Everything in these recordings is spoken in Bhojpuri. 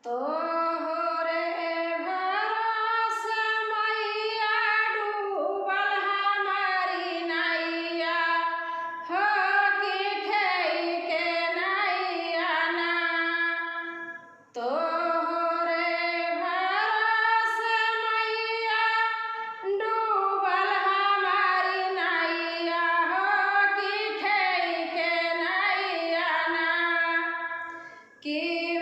तोहरे भरोसे मैया डूबल हमारी नैया हो कि खेई के नैया ना। तोहरे भरोसे मैया डूबल हमारी नैया हो कि खेई के नैया ना। कि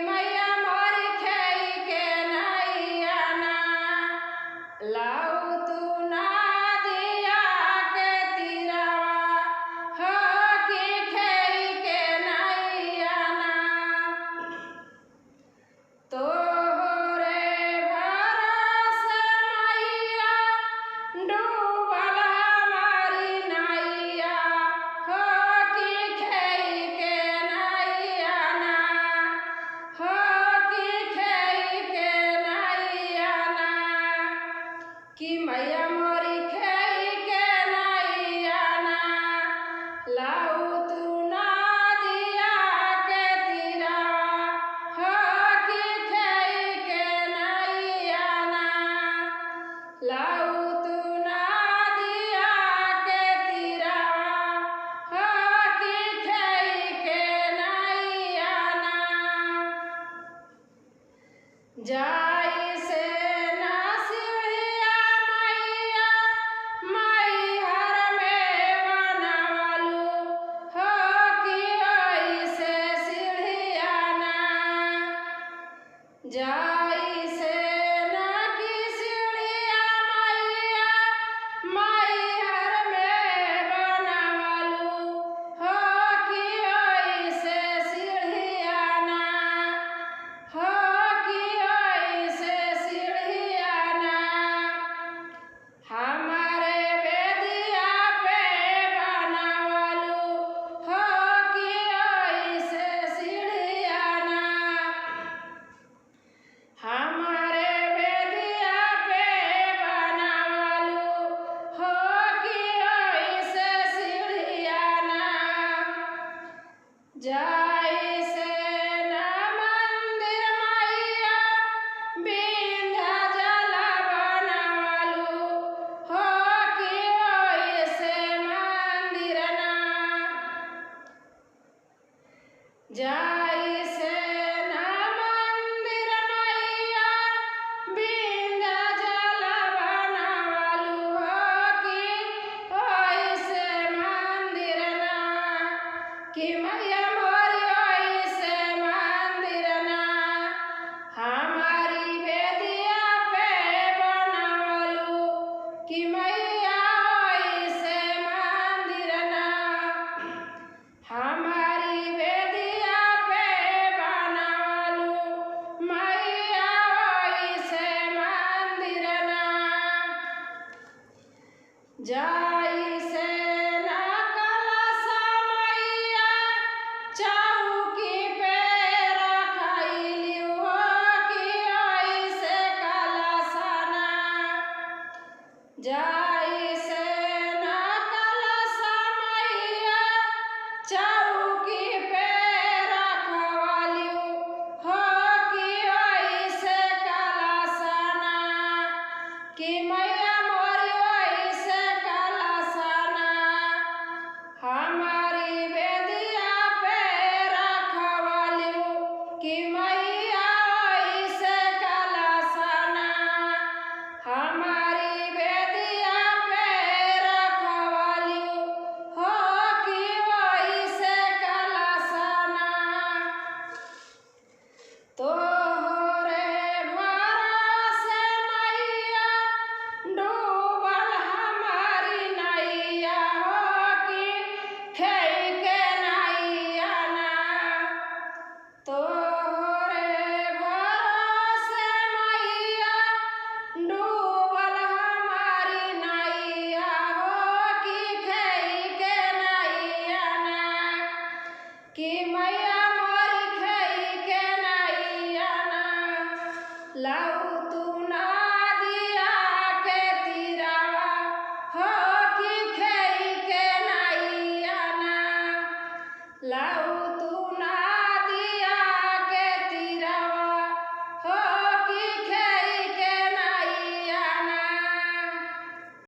मैया मोरी खेई के नैया ना लाऊ तू नदिया के तीरवा हो कि खेई के नैया ना। तोहरे भरोसे मैया डूबल हमारी नैया हो कि खेई के नैया ना हो कि खेई के नैया ना। कि मैया मोरी खेई के नैया ना लाऊ तू नदिया के तीरवा हो कि खेई के नैया ना लाऊ तू नदिया के तीरवा हो कि खेई के नैया ना। जाई से ना सीढ़िया मैया मैहर में बनवालू हो कि ओइसे सीढ़िया ना। जाई से ना कि सीढ़िया मैया मैहर में बनवालू हो कि ओइसे सीढ़िया ना हो कि ओइसे सीढ़िया ना। हमारे बेदिया पे बनवालू हो कि ओइसे सीढ़िया ना। हमारे बेदिया पे बनवालू हो कि ओइसे सीढ़िया ना। जाई से ना मंदिर मैया विंध्याचल बनवालू हो कि ओइसे मंदिर ना। जाई